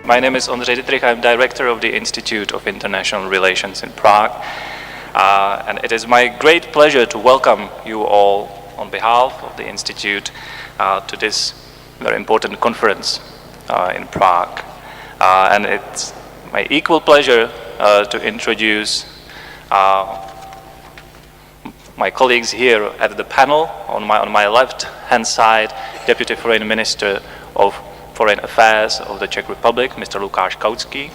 My name is Ondrej Ditrych. I'm director of the Institute of International Relations in Prague. And it is my great pleasure to welcome you all on behalf of the Institute to this very important conference in Prague. And it's my equal pleasure to introduce my colleagues here at the panel. On my left-hand side, Deputy Foreign Minister of Foreign Affairs of the Czech Republic, Mr. Lukas Kaucky.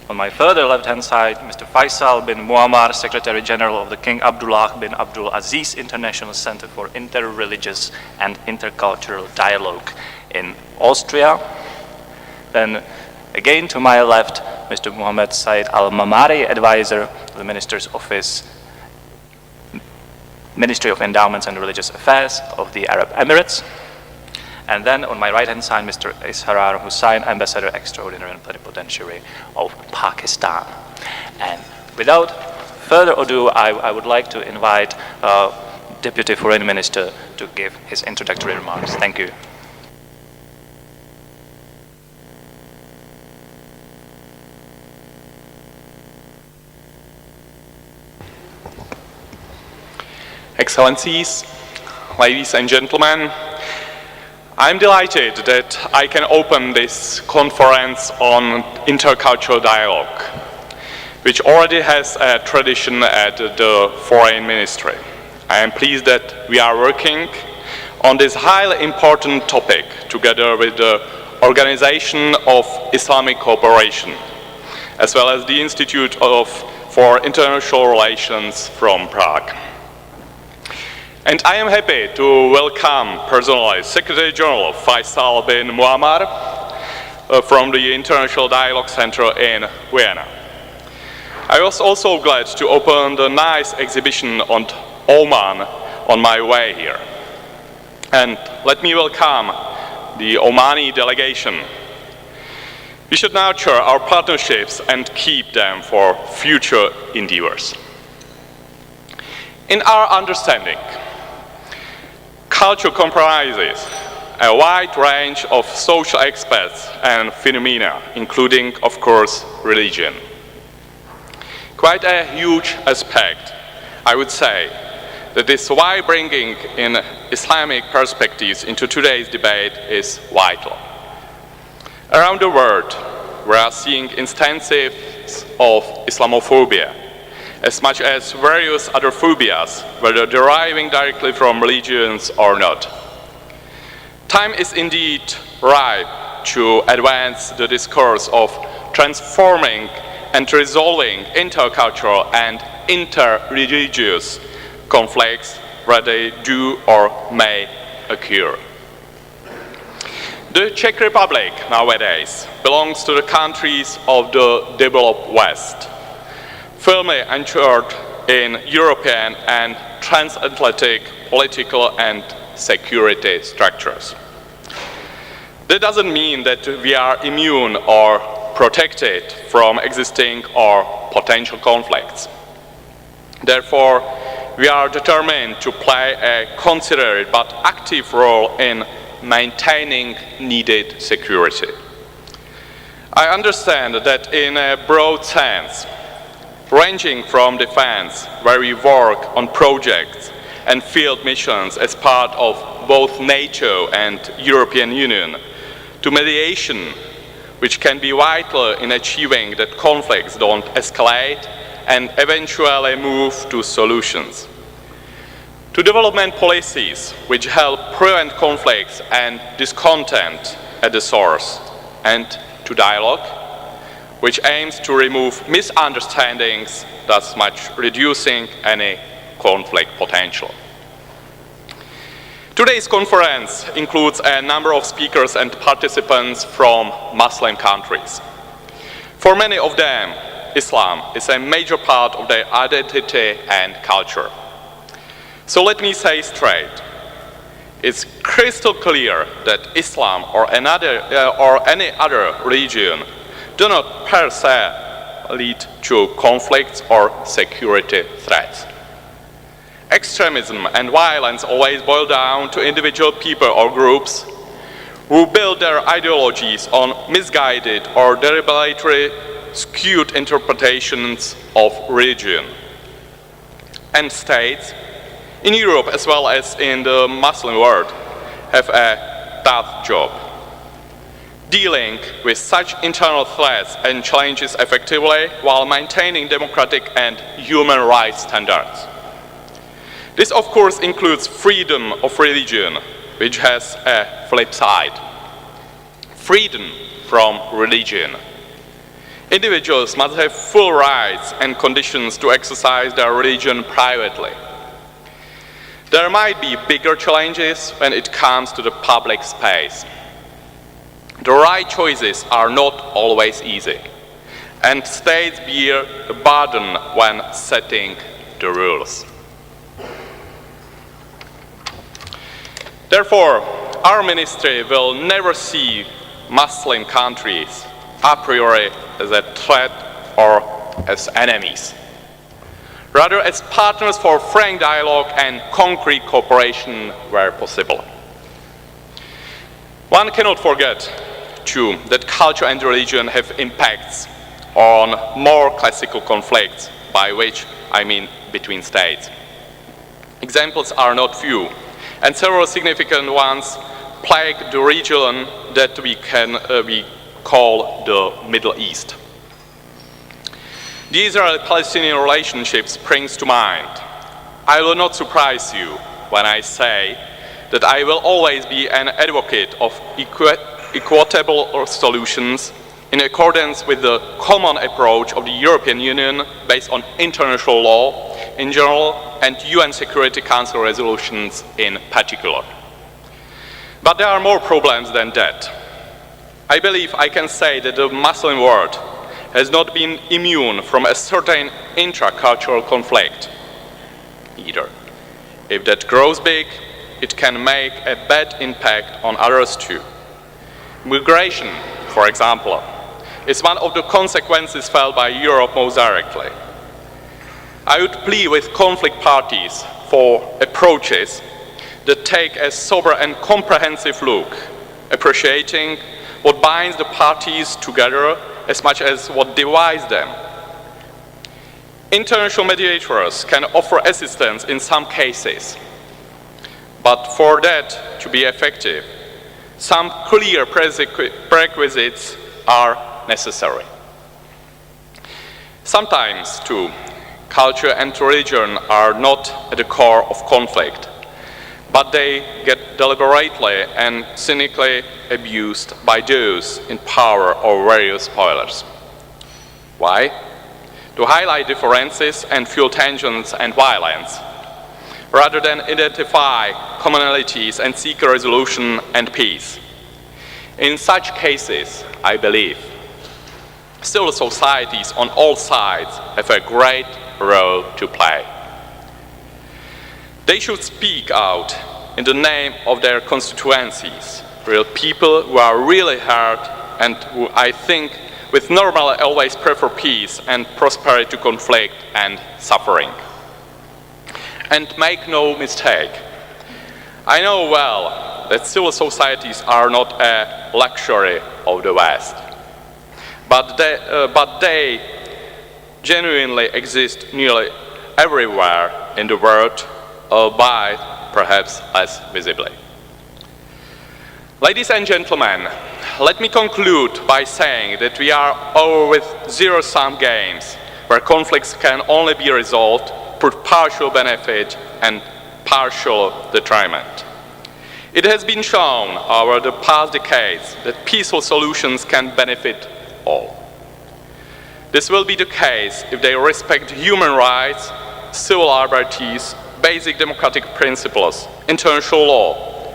On my further left-hand side, Mr. Faisal bin Muaammar, Secretary General of the King Abdullah bin Abdulaziz International Center for Interreligious and Intercultural Dialogue in Austria. Then again to my left, Mr. Mohammed Said Al-Mamari, Advisor of the Minister's Office, Ministry of Endowments and Religious Affairs of the Arab Emirates. And then on my right-hand side, Mr. Isharar Hussain, Ambassador Extraordinary and Plenipotentiary of Pakistan. And without further ado, I would like to invite Deputy Foreign Minister to give his introductory remarks. Thank you. Excellencies, ladies and gentlemen, I'm delighted that I can open this conference on intercultural dialogue, which already has a tradition at the Foreign Ministry. I am pleased that we are working on this highly important topic together with the Organization of Islamic Cooperation, as well as the Institute for International Relations from Prague. And I am happy to welcome personally Secretary General Faisal bin Muaammar from the International Dialogue Center in Vienna. I was also glad to open the nice exhibition on Oman on my way here. And let me welcome the Omani Delegation. We should nurture our partnerships and keep them for future endeavors. In our understanding, culture comprises a wide range of social aspects and phenomena, including, of course, religion. Quite a huge aspect, I would say, that is why bringing in Islamic perspectives into today's debate is vital. Around the world, we are seeing instances of Islamophobia, as much as various other phobias, whether deriving directly from religions or not. Time is indeed ripe to advance the discourse of transforming and resolving intercultural and interreligious conflicts where they do or may occur. The Czech Republic nowadays belongs to the countries of the developed West, firmly anchored in European and transatlantic political and security structures. That doesn't mean that we are immune or protected from existing or potential conflicts. Therefore, we are determined to play a considerate but active role in maintaining needed security. I understand that in a broad sense, ranging from defense, where we work on projects and field missions as part of both NATO and European Union, to mediation, which can be vital in achieving that conflicts don't escalate and eventually move to solutions, to development policies which help prevent conflicts and discontent at the source, and to dialogue, which aims to remove misunderstandings, thus much reducing any conflict potential. Today's conference includes a number of speakers and participants from Muslim countries. For many of them, Islam is a major part of their identity and culture. So let me say straight, it's crystal clear that Islam or any other religion do not per se lead to conflicts or security threats. Extremism and violence always boil down to individual people or groups who build their ideologies on misguided or deliberately skewed interpretations of religion. And states, in Europe as well as in the Muslim world, have a tough job, dealing with such internal threats and challenges effectively while maintaining democratic and human rights standards. This of course includes freedom of religion, which has a flip side. Freedom from religion. Individuals must have full rights and conditions to exercise their religion privately. There might be bigger challenges when it comes to the public space. The right choices are not always easy, and states bear the burden when setting the rules. Therefore, our ministry will never see Muslim countries a priori as a threat or as enemies, rather as partners for frank dialogue and concrete cooperation where possible. One cannot forget, too, that culture and religion have impacts on more classical conflicts, by which I mean between states. Examples are not few, and several significant ones plague the region that we call the Middle East. The Israeli-Palestinian relationship springs to mind. I will not surprise you when I say that I will always be an advocate of equitable solutions in accordance with the common approach of the European Union based on international law in general and UN Security Council resolutions in particular. But there are more problems than that. I believe I can say that the Muslim world has not been immune from a certain intracultural conflict either. If that grows big, it can make a bad impact on others too. Migration, for example, is one of the consequences felt by Europe most directly. I would plead with conflict parties for approaches that take a sober and comprehensive look, appreciating what binds the parties together as much as what divides them. International mediators can offer assistance in some cases, but for that to be effective, some clear prerequisites are necessary. Sometimes, too, culture and religion are not at the core of conflict, but they get deliberately and cynically abused by those in power or various spoilers. Why? To highlight differences and fuel tensions and violence, rather than identify commonalities and seek a resolution and peace. In such cases, I believe, civil societies on all sides have a great role to play. They should speak out in the name of their constituencies, real people who are really hurt and who, I think, with normally always prefer peace and prosperity to conflict and suffering. And make no mistake, I know well that civil societies are not a luxury of the West, but they genuinely exist nearly everywhere in the world, albeit perhaps less visibly. Ladies and gentlemen, let me conclude by saying that we are over with zero-sum games where conflicts can only be resolved for partial benefit and partial detriment. It has been shown over the past decades that peaceful solutions can benefit all. This will be the case if they respect human rights, civil liberties, basic democratic principles, international law,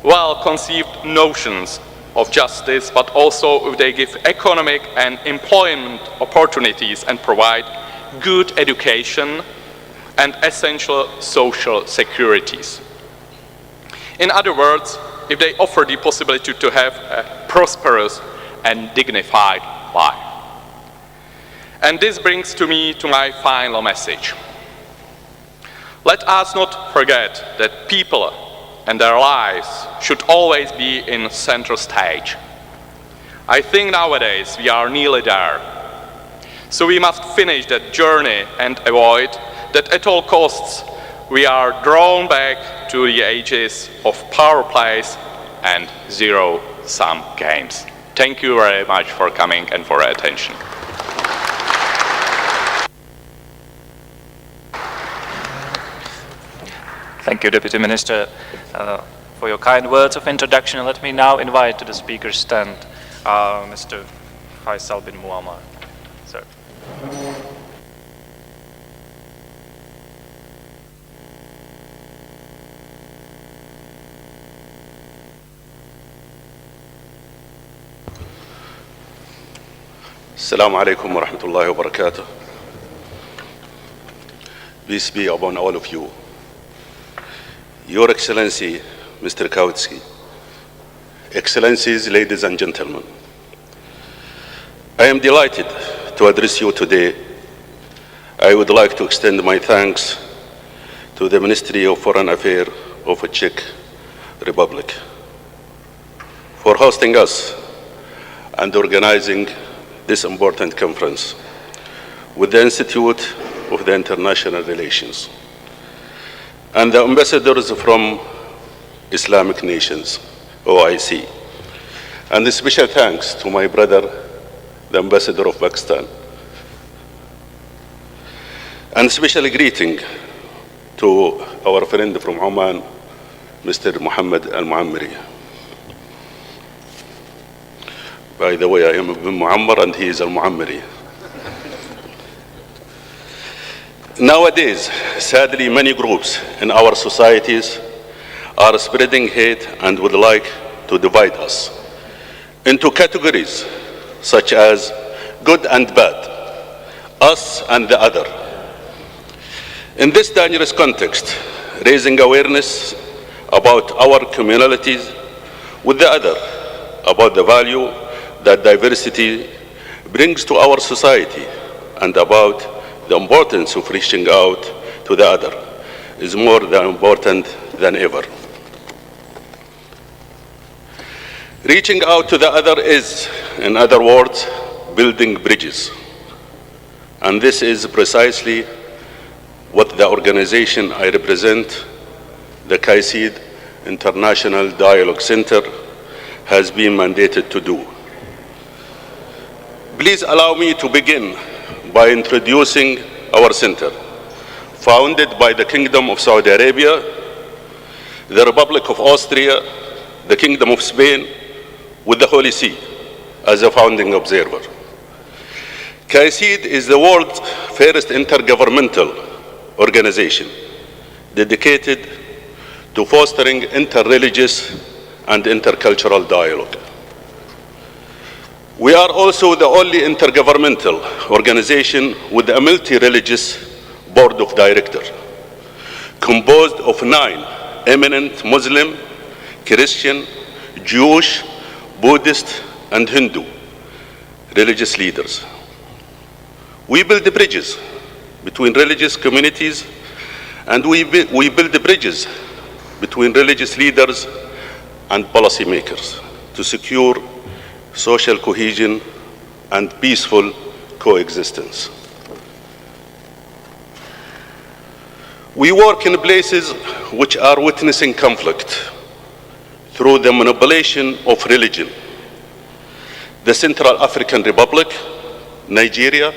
well-conceived notions of justice, but also if they give economic and employment opportunities and provide good education and essential social securities. In other words, if they offer the possibility to have a prosperous and dignified life. And this brings me to my final message. Let us not forget that people and their lives should always be in center stage. I think nowadays we are nearly there. So we must finish that journey and avoid that at all costs we are drawn back to the ages of power plays and zero-sum games. Thank you very much for coming and for your attention. Thank you, Deputy Minister, for your kind words of introduction. Let me now invite to the speaker's stand Mr. Faisal bin Muaammar. Sir. Assalamu alaikum wa rahmatullahi wa barakatuh. Peace be upon all of you. Your Excellency, Mr. Kaucky, Excellencies, ladies and gentlemen, I am delighted to address you today. I would like to extend my thanks to the Ministry of Foreign Affairs of the Czech Republic for hosting us and organizing this important conference with the Institute of the International Relations and the ambassadors from Islamic nations, OIC. And a special thanks to my brother, the ambassador of Pakistan. And special greeting to our friend from Oman, Mr. Mohammed Al-Muammari. By the way, I am Ibn Muammar and he is Al-Muammari. Nowadays, sadly, many groups in our societies are spreading hate and would like to divide us into categories such as good and bad, us and the other. In this dangerous context, raising awareness about our communalities with the other, about the value that diversity brings to our society, and about the importance of reaching out to the other is more than important than ever. Reaching out to the other is, in other words, building bridges. And this is precisely what the organization I represent, the Kayid International Dialogue Center, has been mandated to do. Please allow me to begin by introducing our center, founded by the Kingdom of Saudi Arabia, the Republic of Austria, the Kingdom of Spain, with the Holy See as a founding observer. Kayid is the world's first intergovernmental organization dedicated to fostering interreligious and intercultural dialogue. We are also the only intergovernmental organization with a multi-religious board of directors, composed of 9 eminent Muslim, Christian, Jewish, Buddhist, and Hindu religious leaders. We build bridges between religious communities, and we build bridges between religious leaders and policymakers to secure social cohesion and peaceful coexistence. We work in places which are witnessing conflict through the manipulation of religion. The Central African Republic, Nigeria,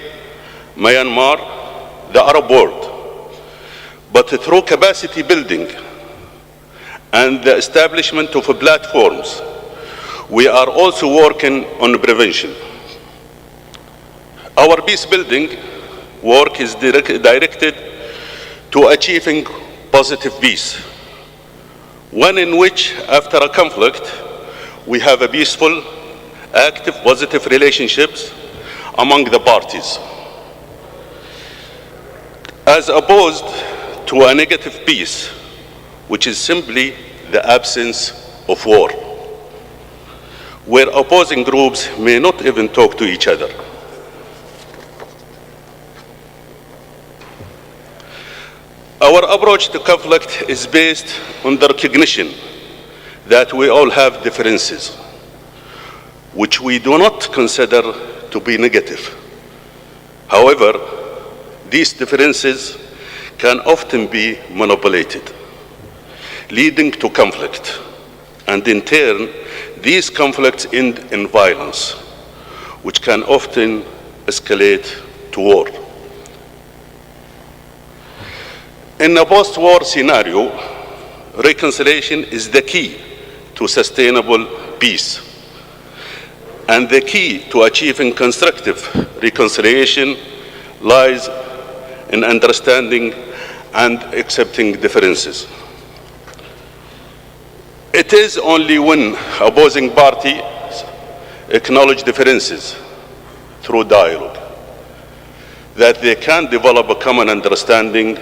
Myanmar, the Arab world, but through capacity building and the establishment of platforms, we are also working on prevention. Our peace building work is directed to achieving positive peace, one in which, after a conflict, we have a peaceful, active, positive relationships among the parties, as opposed to a negative peace, which is simply the absence of war, where opposing groups may not even talk to each other. Our approach to conflict is based on the recognition that we all have differences, which we do not consider to be negative. However, these differences can often be manipulated, leading to conflict, and in turn, these conflicts end in violence, which can often escalate to war. In a post-war scenario, reconciliation is the key to sustainable peace. And the key to achieving constructive reconciliation lies in understanding and accepting differences. It is only when opposing parties acknowledge differences through dialogue that they can develop a common understanding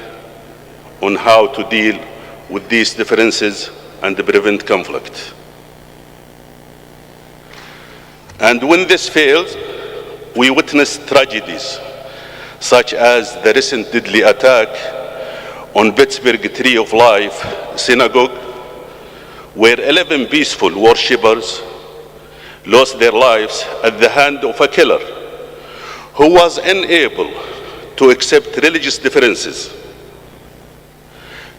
on how to deal with these differences and prevent conflict. And when this fails, we witness tragedies, such as the recent deadly attack on Pittsburgh Tree of Life Synagogue, where 11 peaceful worshippers lost their lives at the hand of a killer who was unable to accept religious differences.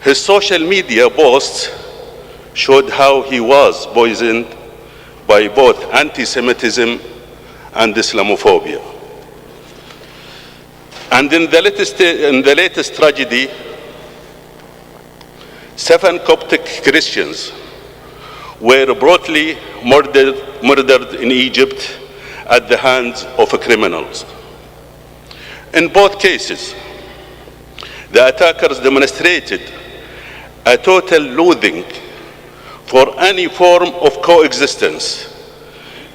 His social media posts showed how he was poisoned by both anti-Semitism and Islamophobia. And in the latest tragedy, 7 Coptic Christians were brutally murdered in Egypt at the hands of criminals. In both cases, the attackers demonstrated a total loathing for any form of coexistence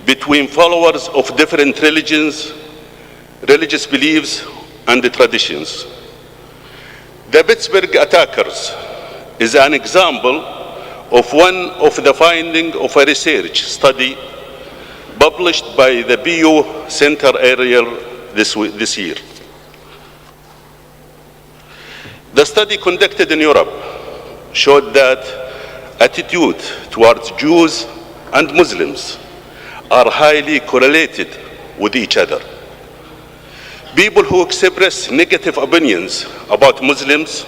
between followers of different religions, religious beliefs, and traditions. The Pittsburgh attackers is an example of one of the findings of a research study published by the BU Center earlier this year. The study conducted in Europe showed that attitude towards Jews and Muslims are highly correlated with each other. People who express negative opinions about Muslims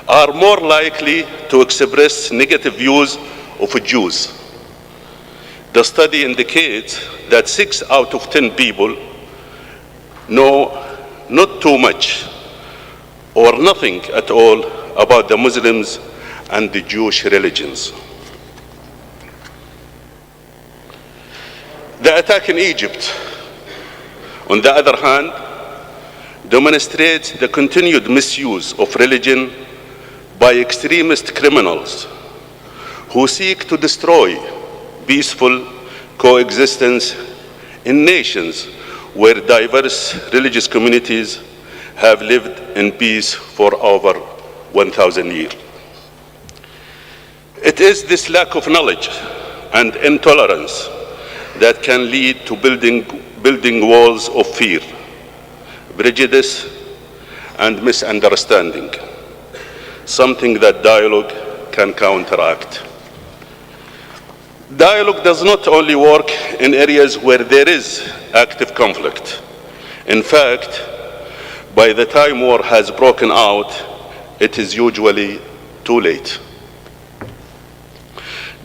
are more likely to express negative views of Jews. The study indicates that 6 out of 10 people know not too much or nothing at all about the Muslims and the Jewish religions. The attack in Egypt, on the other hand, demonstrates the continued misuse of religion by extremist criminals who seek to destroy peaceful coexistence in nations where diverse religious communities have lived in peace for over 1,000 years. It is this lack of knowledge and intolerance that can lead to building walls of fear, prejudice, and misunderstanding, something that dialogue can counteract. Dialogue does not only work in areas where there is active conflict. In fact, by the time war has broken out, it is usually too late.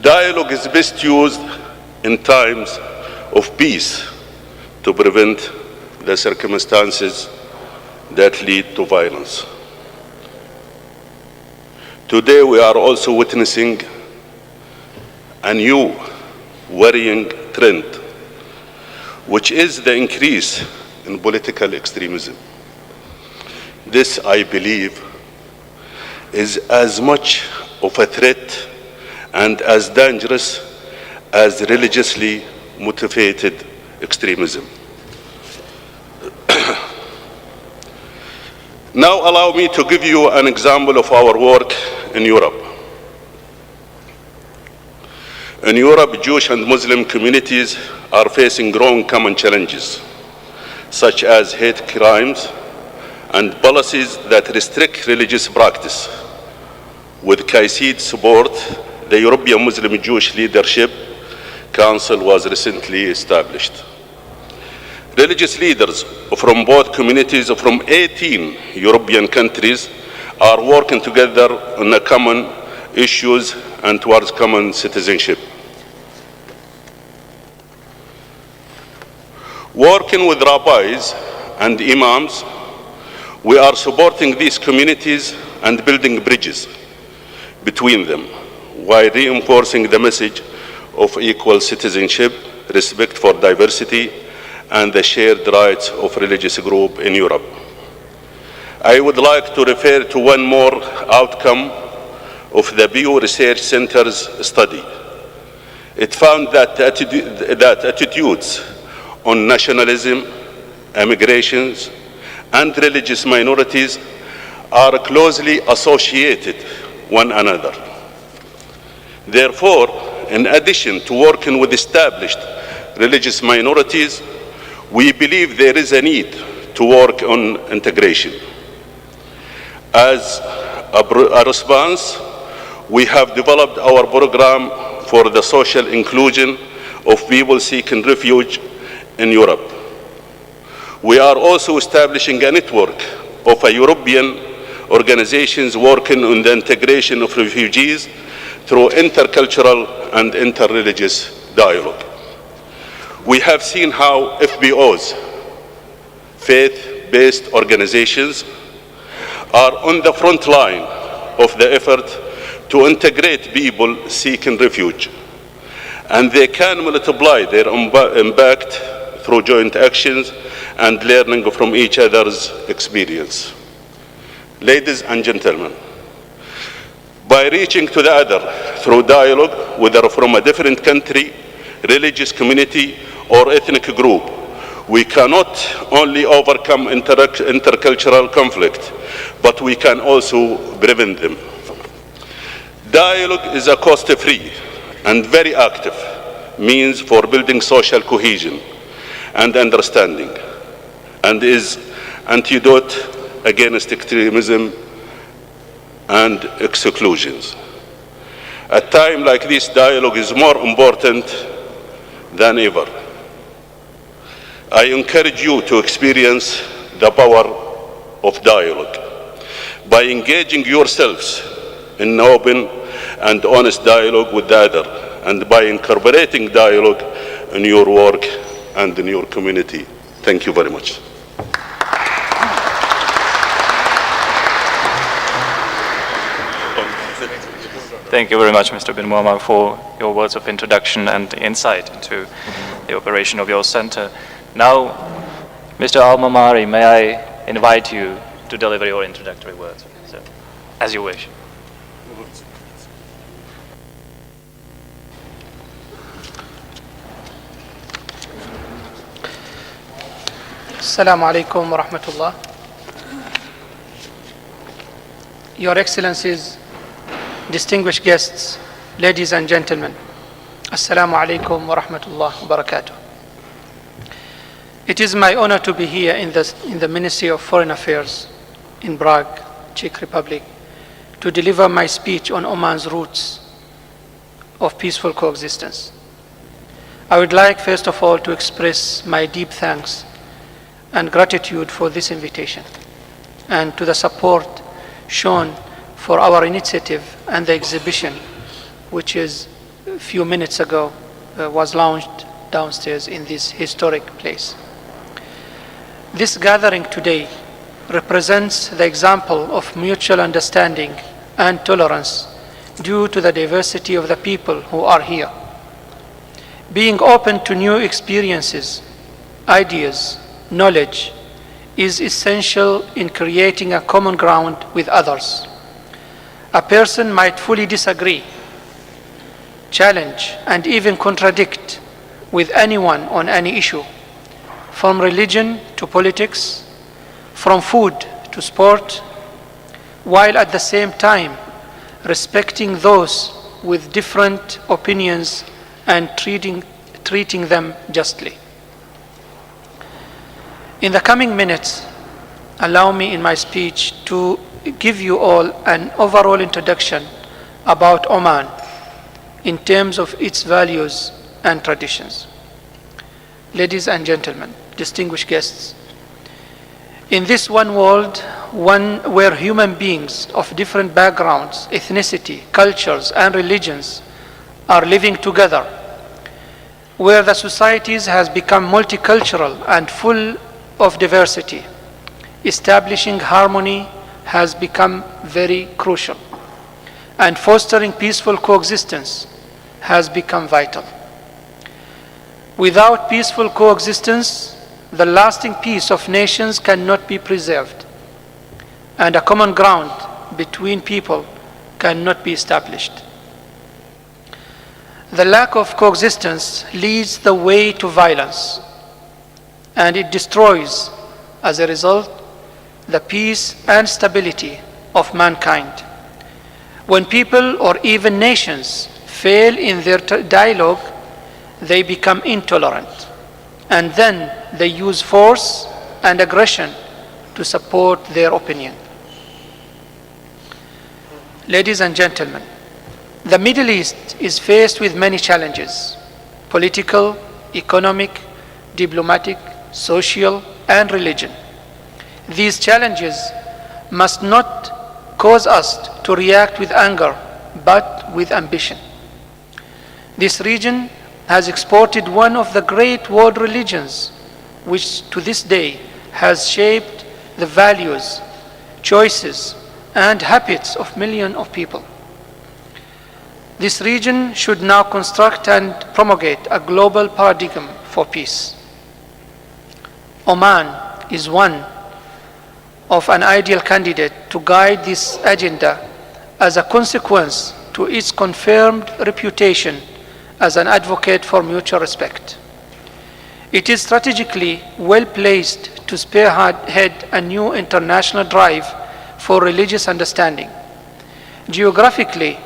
Dialogue is best used in times of peace to prevent the circumstances that lead to violence. Today we are also witnessing a new worrying trend, which is the increase in political extremism. This, I believe, is as much of a threat and as dangerous as religiously motivated extremism. Now allow me to give you an example of our work in Europe. In Europe, Jewish and Muslim communities are facing growing common challenges, such as hate crimes and policies that restrict religious practice. With Kayid support, the European Muslim Jewish Leadership Council was recently established. Religious leaders from both communities from 18 European countries are working together on the common issues and towards common citizenship. Working with rabbis and imams, we are supporting these communities and building bridges between them while reinforcing the message of equal citizenship, respect for diversity, and the shared rights of religious groups in Europe. I would like to refer to one more outcome of the Pew Research Center's study. It found that attitudes on nationalism, immigrations, and religious minorities are closely associated one another. Therefore, in addition to working with established religious minorities, we believe there is a need to work on integration. As a response, we have developed our program for the social inclusion of people seeking refuge in Europe. We are also establishing a network of European organizations working on the integration of refugees through intercultural and interreligious dialogue. We have seen how FBOs, faith-based organizations, are on the front line of the effort to integrate people seeking refuge, and they can multiply their impact through joint actions and learning from each other's experience. Ladies and gentlemen, by reaching to the other through dialogue, whether from a different country, religious community, or ethnic group, we cannot only overcome intercultural conflict, but we can also prevent them. Dialogue is a cost-free and very active means for building social cohesion and understanding, and is antidote against extremism and exclusions. At a time like this, dialogue is more important than ever. I encourage you to experience the power of dialogue by engaging yourselves in open and honest dialogue with the other, and by incorporating dialogue in your work and in your community. Thank you very much. Thank you very much, Mr. bin Muaammar, for your words of introduction and insight into the operation of your center. Now, Mr. Al-Mamari, may I invite you to deliver your introductory words, so, as you wish. Assalamu alaikum wa rahmatullah. Your Excellencies, distinguished guests, ladies and gentlemen, Assalamu alaikum wa rahmatullah wa barakatuh. It is my honor to be here in the Ministry of Foreign Affairs in Prague, Czech Republic, to deliver my speech on Oman's roots of peaceful coexistence. I would like, first of all, to express my deep thanks and gratitude for this invitation and to the support shown for our initiative and the exhibition, which is a few minutes ago was launched downstairs in this historic place. This gathering today represents the example of mutual understanding and tolerance due to the diversity of the people who are here. Being open to new experiences, ideas, knowledge is essential in creating a common ground with others. A person might fully disagree, challenge, and even contradict with anyone on any issue, from religion to politics, from food to sport, while at the same time respecting those with different opinions and treating them justly. In the coming minutes, allow me in my speech to give you all an overall introduction about Oman in terms of its values and traditions. Ladies and gentlemen, distinguished guests, in this one world, one where human beings of different backgrounds, ethnicity, cultures, and religions are living together, where the societies has become multicultural and full of diversity, establishing harmony has become very crucial, and fostering peaceful coexistence has become vital. Without peaceful coexistence, the lasting peace of nations cannot be preserved, and a common ground between people cannot be established. The lack of coexistence leads the way to violence, and it destroys, as a result, the peace and stability of mankind. When people or even nations fail in their dialogue, they become intolerant, and then they use force and aggression to support their opinion. Ladies and gentlemen, the Middle East is faced with many challenges: political, economic, diplomatic, social, and religion. These challenges must not cause us to react with anger, but with ambition. This region has exported one of the great world religions, which to this day has shaped the values, choices, and habits of millions of people. This region should now construct and promulgate a global paradigm for peace. Oman is one of an ideal candidate to guide this agenda as a consequence to its confirmed reputation as an advocate for mutual respect. It is strategically well placed to spearhead a new international drive for religious understanding. Geographically,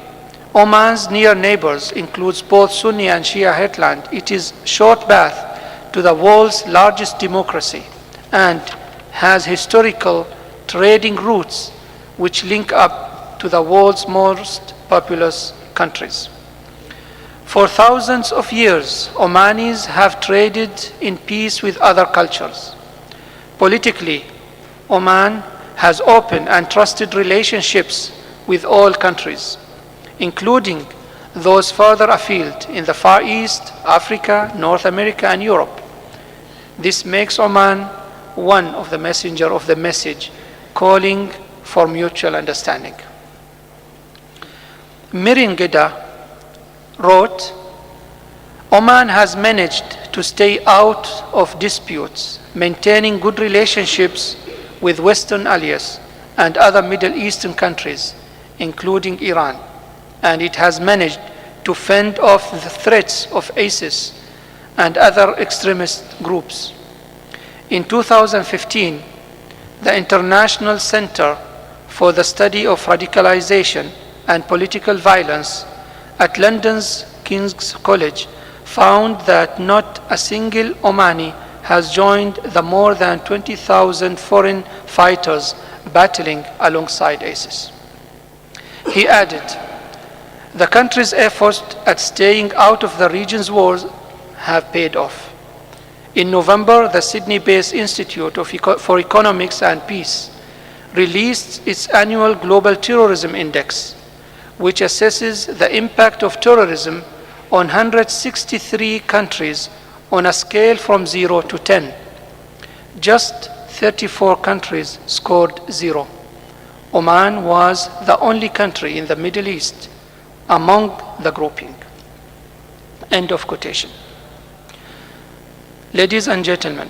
Oman's near neighbors includes both Sunni and Shia heartland. It is short path to the world's largest democracy and has historical trading routes which link up to the world's most populous countries. For thousands of years, Omanis have traded in peace with other cultures. Politically, Oman has open and trusted relationships with all countries, including those further afield in the Far East, Africa, North America, and Europe. This makes Oman one of the messenger of the message calling for mutual understanding. Miringida wrote, Oman has managed to stay out of disputes, maintaining good relationships with Western allies and other Middle Eastern countries, including Iran, and it has managed to fend off the threats of ISIS and other extremist groups. In 2015, the International Center for the Study of Radicalization and Political Violence at London's King's College found that not a single Omani has joined the more than 20,000 foreign fighters battling alongside ISIS. He added, the country's efforts at staying out of the region's wars have paid off. In November, the Sydney-based Institute for Economics and Peace released its annual Global Terrorism Index, which assesses the impact of terrorism on 163 countries on a scale from 0 to 10. Just 34 countries scored 0. Oman was the only country in the Middle East among the grouping. End of quotation. Ladies and gentlemen,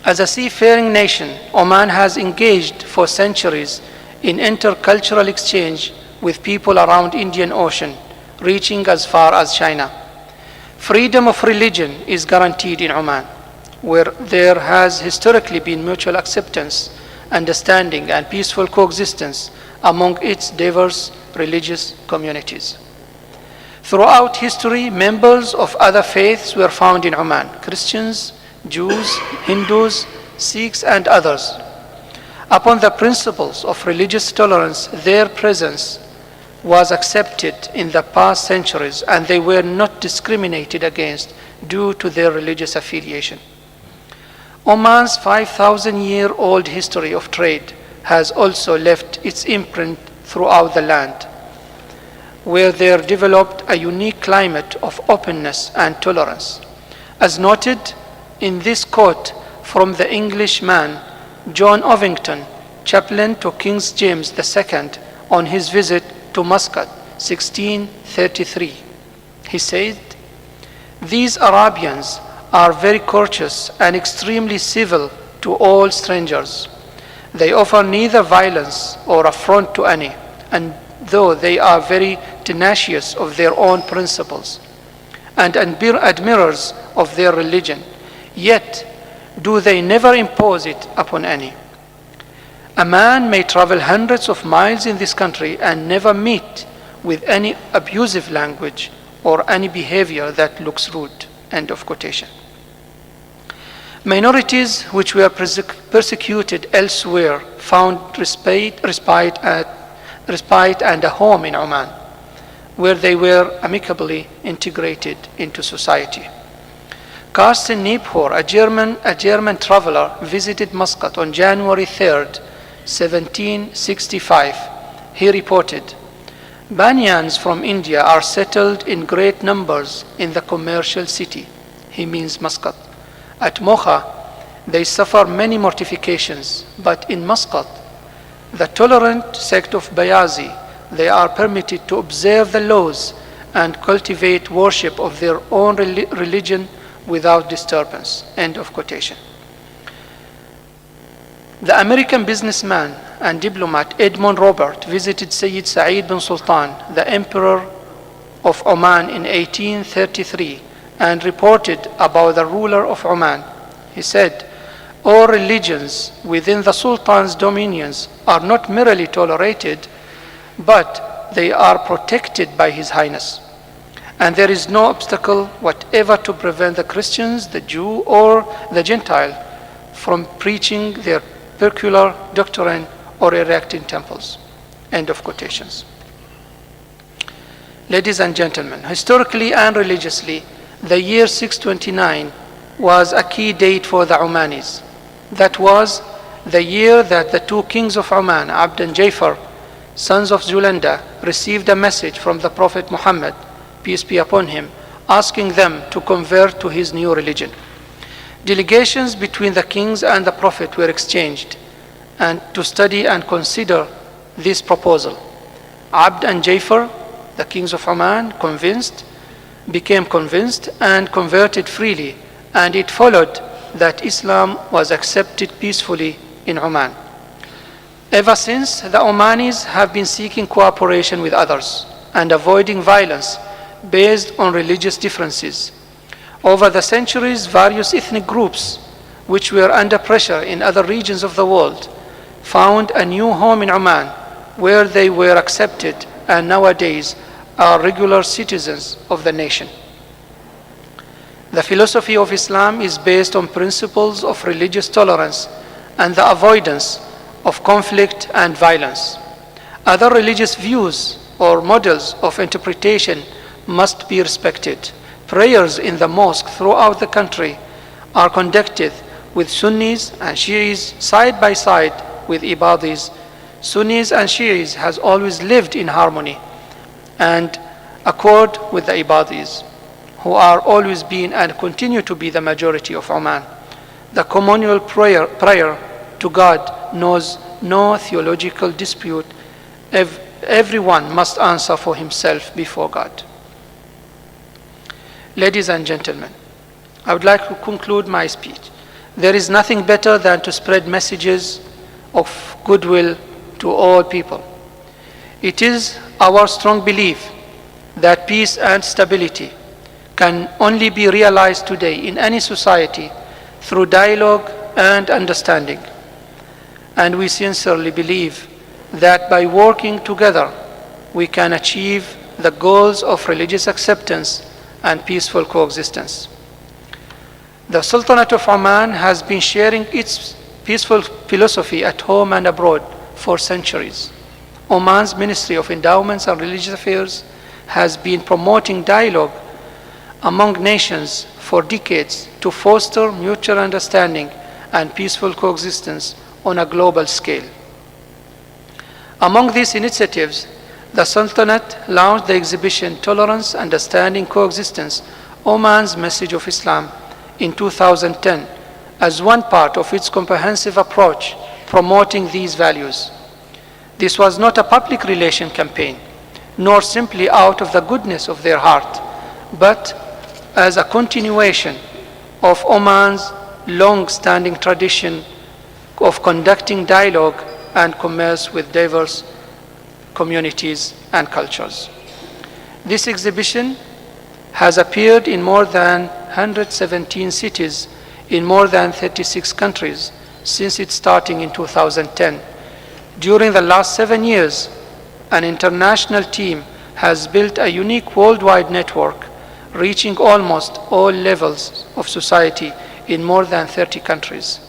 as a seafaring nation, Oman has engaged for centuries in intercultural exchange with people around Indian Ocean, reaching as far as China. Freedom of religion is guaranteed in Oman, where there has historically been mutual acceptance, understanding, and peaceful coexistence among its diverse religious communities. Throughout history, members of other faiths were found in Oman: Christians, Jews, Hindus, Sikhs, and others. Upon the principles of religious tolerance, their presence was accepted in the past centuries, and they were not discriminated against due to their religious affiliation. Oman's 5,000-year-old history of trade has also left its imprint throughout the land, where there developed a unique climate of openness and tolerance. As noted in this quote from the Englishman John Ovington, chaplain to King James II, on his visit to Muscat, 1633. He said, "These Arabians are very courteous and extremely civil to all strangers. They offer neither violence or affront to any, and though they are very tenacious of their own principles and admirers of their religion, yet do they never impose it upon any. A man may travel hundreds of miles in this country and never meet with any abusive language or any behavior that looks rude." End of quotation. Minorities which were persecuted elsewhere found respite and a home in Oman, where they were amicably integrated into society. Carsten Niebuhr, a German traveler, visited Muscat on January 3rd, 1765. He reported, "Banyans from India are settled in great numbers in the commercial city." He means Muscat. "At Mocha, they suffer many mortifications, but in Muscat, the tolerant sect of Bayazi, they are permitted to observe the laws and cultivate worship of their own religion without disturbance." End of quotation. The American businessman and diplomat Edmund Robert visited Sayyid Sa'id bin Sultan, the Emperor of Oman, in 1833 and reported about the ruler of Oman. He said, "All religions within the Sultan's dominions are not merely tolerated, but they are protected by His Highness. And there is no obstacle whatever to prevent the Christians, the Jew, or the Gentile from preaching their peculiar doctrine or erecting temples." End of quotations. Ladies and gentlemen, historically and religiously, the year 629 was a key date for the Omanis. That was the year that the two kings of Oman, Abd and Jafar, sons of Zulanda, received a message from the Prophet Muhammad, peace be upon him, asking them to convert to his new religion. Delegations between the kings and the Prophet were exchanged and to study and consider this proposal. Abd and Jafar, the kings of Oman, became convinced and converted freely, and it followed that Islam was accepted peacefully in Oman. Ever since, the Omanis have been seeking cooperation with others and avoiding violence based on religious differences. Over the centuries, various ethnic groups, which were under pressure in other regions of the world, found a new home in Oman, where they were accepted and nowadays are regular citizens of the nation. The philosophy of Islam is based on principles of religious tolerance and the avoidance of conflict and violence. Other religious views or models of interpretation must be respected. Prayers in the mosque throughout the country are conducted with Sunnis and Shi'is side by side with Ibadis. Sunnis and Shi'is has always lived in harmony and accord with the Ibadis, who are always been and continue to be the majority of Oman. The communal prayer to God knows no theological dispute. Everyone must answer for himself before God. Ladies and gentlemen, I would like to conclude my speech. There is nothing better than to spread messages of goodwill to all people. It is our strong belief that peace and stability can only be realized today in any society through dialogue and understanding. And we sincerely believe that by working together, we can achieve the goals of religious acceptance and peaceful coexistence. The Sultanate of Oman has been sharing its peaceful philosophy at home and abroad for centuries. Oman's Ministry of Endowments and Religious Affairs has been promoting dialogue among nations for decades to foster mutual understanding and peaceful coexistence on a global scale. Among these initiatives, the Sultanate launched the exhibition Tolerance, Understanding, Coexistence, Oman's Message of Islam in 2010 as one part of its comprehensive approach promoting these values. This was not a public relation campaign, nor simply out of the goodness of their heart, but as a continuation of Oman's long-standing tradition of conducting dialogue and commerce with diverse communities and cultures. This exhibition has appeared in more than 117 cities in more than 36 countries since its starting in 2010. During the last 7 years, an international team has built a unique worldwide network reaching almost all levels of society in more than 30 countries.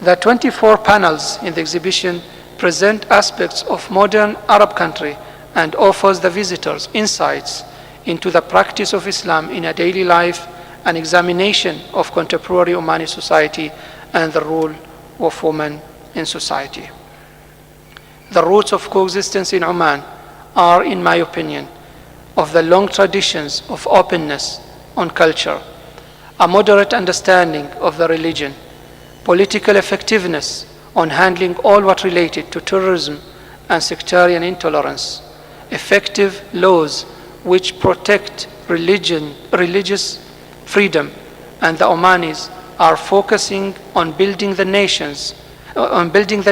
The 24 panels in the exhibition present aspects of modern Arab country and offers the visitors insights into the practice of Islam in a daily life, an examination of contemporary Omani society and the role of women in society. The roots of coexistence in Oman are, in my opinion, of the long traditions of openness on culture, a moderate understanding of the religion, political effectiveness on handling all what related to terrorism and sectarian intolerance, effective laws which protect religious freedom, and the Omanis are focusing on building the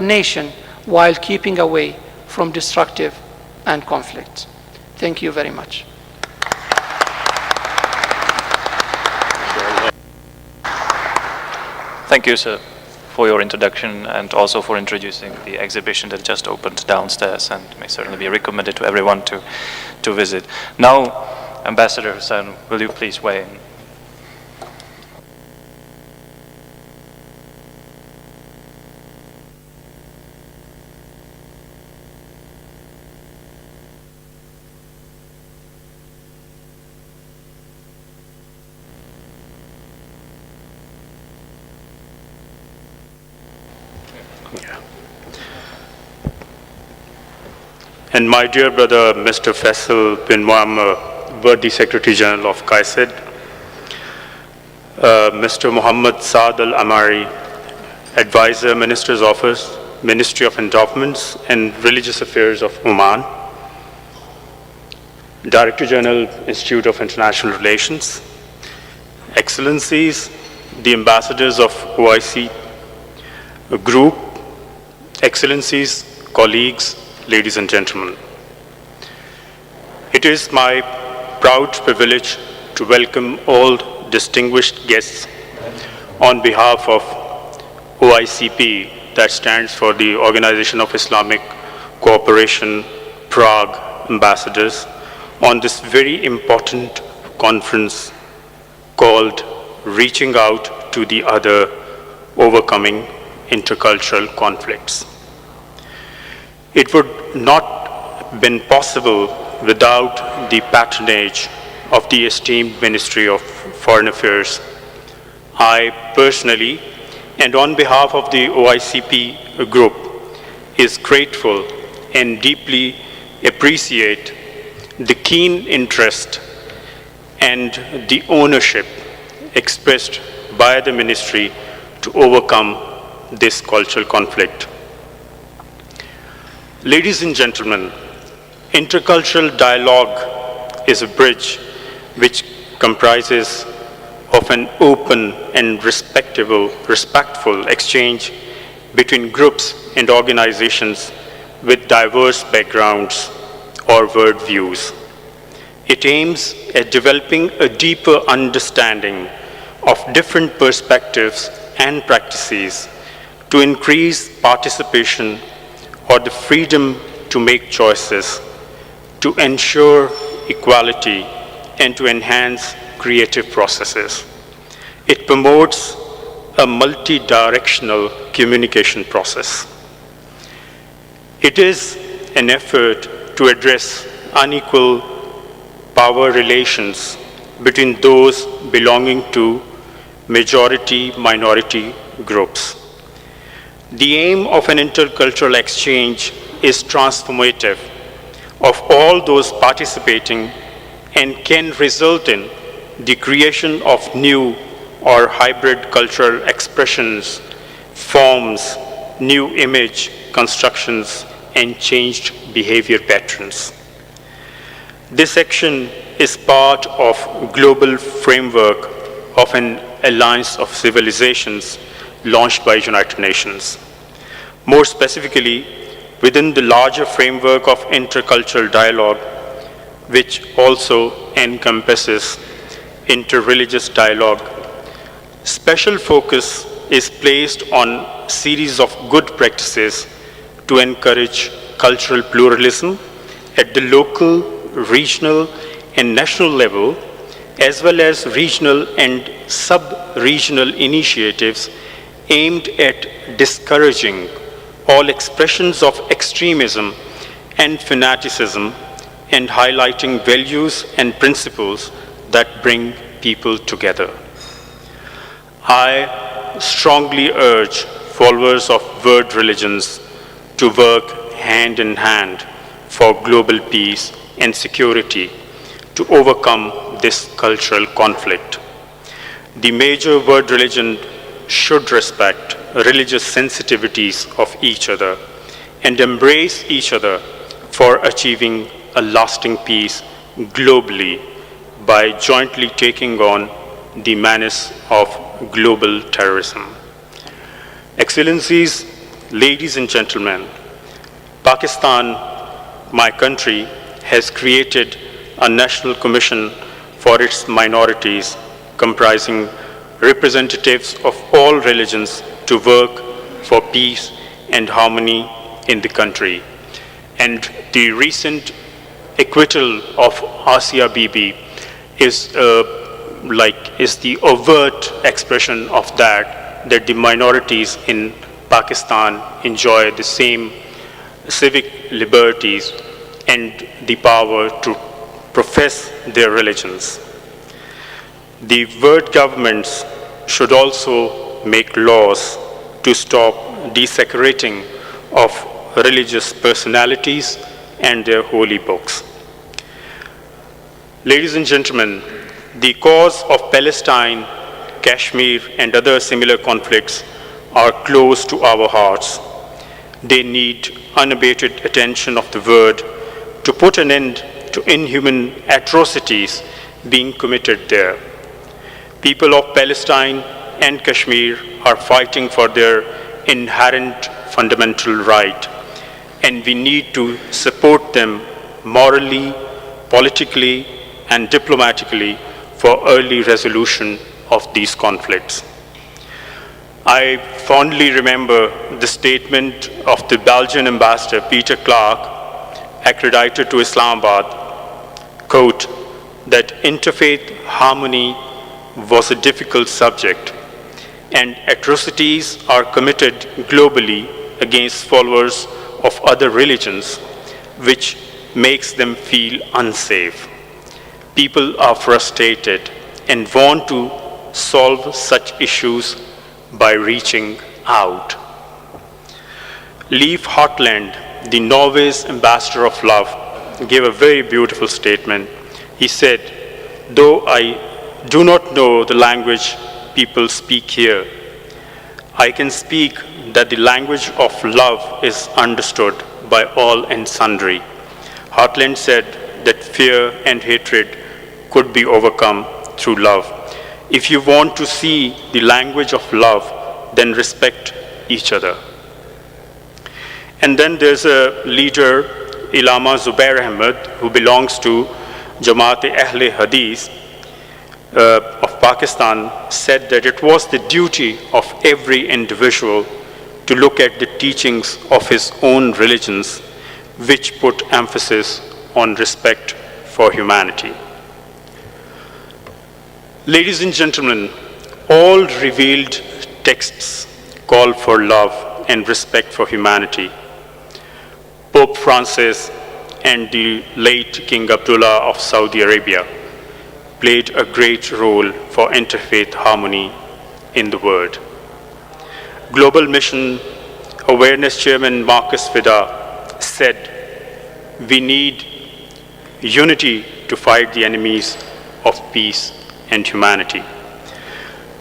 nation while keeping away from destructive and conflict. Thank you very much. Thank you, sir, for your introduction and also for introducing the exhibition that just opened downstairs and may certainly be recommended to everyone to visit. Now, Ambassador Hussain, will you please weigh in? And my dear brother, Mr. Faisal bin Muaammar, worthy Secretary General of Kayid, Mr. Muhammad Saad Al-Amari, Advisor, Minister's Office, Ministry of Endowments and Religious Affairs of Oman, Director General, Institute of International Relations, Excellencies, the Ambassadors of OIC Group, Excellencies, colleagues, ladies and gentlemen. It is my proud privilege to welcome all distinguished guests on behalf of OICP, that stands for the Organization of Islamic Cooperation, Prague Ambassadors, on this very important conference called Reaching Out to the Other, Overcoming Intercultural Conflicts. It would not have been possible without the patronage of the esteemed Ministry of Foreign Affairs. I personally, and on behalf of the OICP group, is grateful and deeply appreciate the keen interest and the ownership expressed by the ministry to overcome this cultural conflict. Ladies and gentlemen, intercultural dialogue is a bridge which comprises of an open and respectful exchange between groups and organizations with diverse backgrounds or worldviews. It aims at developing a deeper understanding of different perspectives and practices to increase participation or the freedom to make choices, to ensure equality, and to enhance creative processes. It promotes a multi-directional communication process. It is an effort to address unequal power relations between those belonging to majority-minority groups. The aim of an intercultural exchange is transformative of all those participating and can result in the creation of new or hybrid cultural expressions, forms, new image constructions, and changed behavior patterns. This action is part of a global framework of an alliance of civilizations launched by United Nations. More specifically, within the larger framework of intercultural dialogue, which also encompasses interreligious dialogue, special focus is placed on a series of good practices to encourage cultural pluralism at the local, regional, and national level, as well as regional and sub-regional initiatives aimed at discouraging all expressions of extremism and fanaticism and highlighting values and principles that bring people together. I strongly urge followers of world religions to work hand in hand for global peace and security to overcome this cultural conflict. The major world religion should respect religious sensitivities of each other and embrace each other for achieving a lasting peace globally by jointly taking on the menace of global terrorism. Excellencies, ladies and gentlemen, Pakistan, my country, has created a national commission for its minorities comprising representatives of all religions to work for peace and harmony in the country. And the recent acquittal of Asia Bibi is the overt expression of that the minorities in Pakistan enjoy the same civic liberties and the power to profess their religions. The world governments should also make laws to stop desecrating of religious personalities and their holy books. Ladies and gentlemen, the cause of Palestine, Kashmir, and other similar conflicts are close to our hearts. They need unabated attention of the world to put an end to inhuman atrocities being committed there. People of Palestine and Kashmir are fighting for their inherent fundamental right, and we need to support them morally, politically, and diplomatically for early resolution of these conflicts. I fondly remember the statement of the Belgian ambassador, Peter Clark, accredited to Islamabad, quote, that interfaith harmony was a difficult subject, and atrocities are committed globally against followers of other religions, which makes them feel unsafe. People are frustrated and want to solve such issues by reaching out. Leif Hartland, the Norway's ambassador of love, gave a very beautiful statement. He said, "Though I do not know the language people speak here, I can speak that the language of love is understood by all and sundry." Hartland said that fear and hatred could be overcome through love. If you want to see the language of love, then respect each other. And then there's a leader, Allama Zubair Ahmed, who belongs to Jamaat-e-Ahle Hadith of Pakistan, said that it was the duty of every individual to look at the teachings of his own religions, which put emphasis on respect for humanity. Ladies and gentlemen, all revealed texts call for love and respect for humanity. Pope Francis and the late King Abdullah of Saudi Arabia played a great role for interfaith harmony in the world. Global Mission Awareness Chairman Marcus Vida said, "We need unity to fight the enemies of peace and humanity."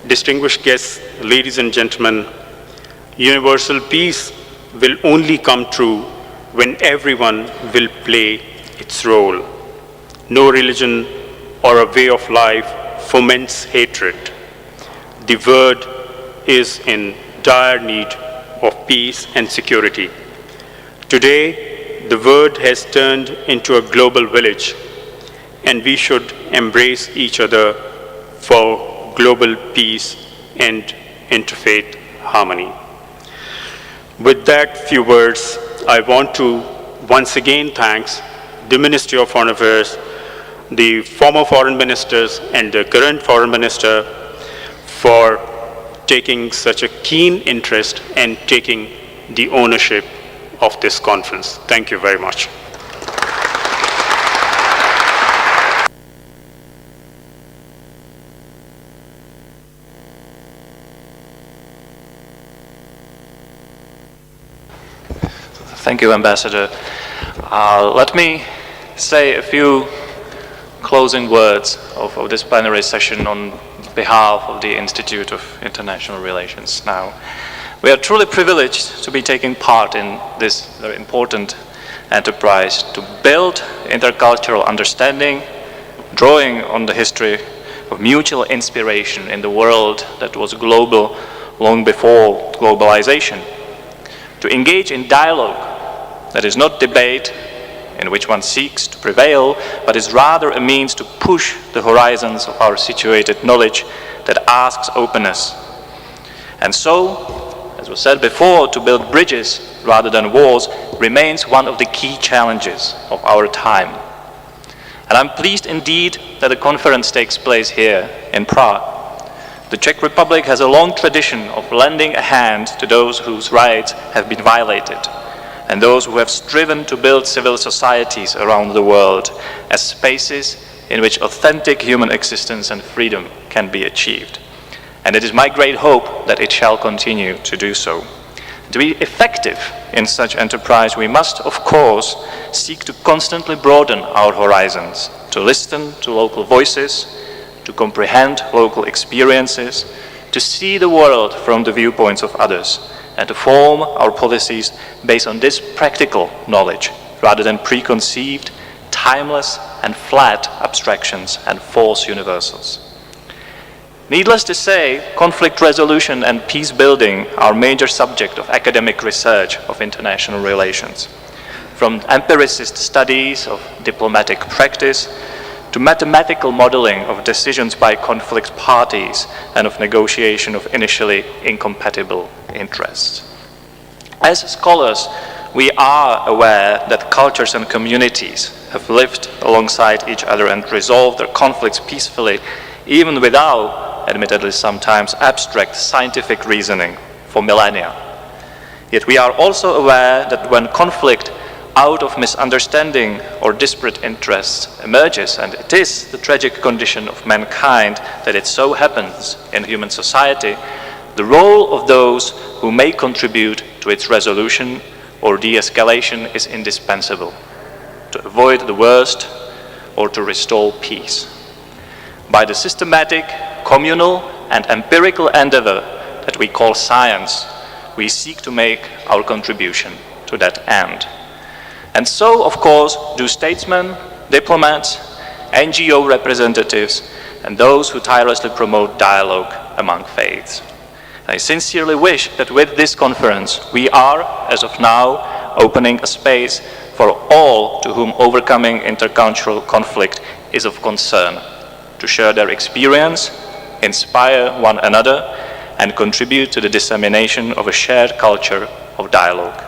Distinguished guests, ladies and gentlemen, universal peace will only come true when everyone will play its role. No religion or a way of life foments hatred. The world is in dire need of peace and security. Today, the world has turned into a global village, and we should embrace each other for global peace and interfaith harmony. With that few words, I want to once again thank the Ministry of Foreign Affairs, the former foreign ministers and the current foreign minister for taking such a keen interest and taking the ownership of this conference. Thank you very much. Thank you, Ambassador. Let me say a few closing words of this plenary session on behalf of the Institute of International Relations. Now, we are truly privileged to be taking part in this very important enterprise to build intercultural understanding, drawing on the history of mutual inspiration in the world that was global long before globalization, to engage in dialogue that is not debate in which one seeks to prevail, but is rather a means to push the horizons of our situated knowledge that asks openness. And so, as was said before, to build bridges rather than walls remains one of the key challenges of our time. And I'm pleased indeed that the conference takes place here in Prague. The Czech Republic has a long tradition of lending a hand to those whose rights have been violated, and those who have striven to build civil societies around the world as spaces in which authentic human existence and freedom can be achieved. And it is my great hope that it shall continue to do so. To be effective in such enterprise, we must, of course, seek to constantly broaden our horizons, to listen to local voices, to comprehend local experiences, to see the world from the viewpoints of others, and to form our policies based on this practical knowledge rather than preconceived, timeless and flat abstractions and false universals. Needless to say, conflict resolution and peace building are a major subject of academic research of international relations. From empiricist studies of diplomatic practice to mathematical modeling of decisions by conflict parties and of negotiation of initially incompatible interests. As scholars, we are aware that cultures and communities have lived alongside each other and resolved their conflicts peacefully, even without, admittedly sometimes, abstract scientific reasoning for millennia. Yet we are also aware that when conflict out of misunderstanding or disparate interests emerges, and it is the tragic condition of mankind that it so happens in human society, the role of those who may contribute to its resolution or de-escalation is indispensable to avoid the worst or to restore peace. By the systematic, communal and empirical endeavor that we call science, we seek to make our contribution to that end. And so, of course, do statesmen, diplomats, NGO representatives, and those who tirelessly promote dialogue among faiths. I sincerely wish that with this conference, we are, as of now, opening a space for all to whom overcoming intercultural conflict is of concern, to share their experience, inspire one another, and contribute to the dissemination of a shared culture of dialogue.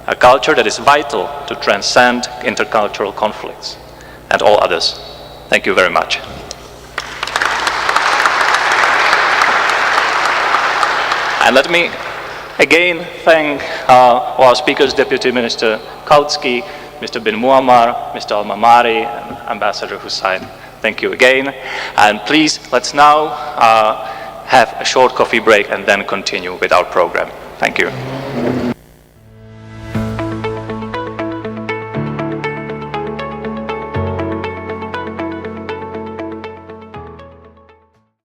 A culture that is vital to transcend intercultural conflicts and all others. Thank you very much. And let me again thank our speakers, Deputy Minister Kaucky, Mr. bin Muaammar, Mr. Al-Mamari, and Ambassador Hussain. Thank you again. And please, let's now have a short coffee break and then continue with our program. Thank you.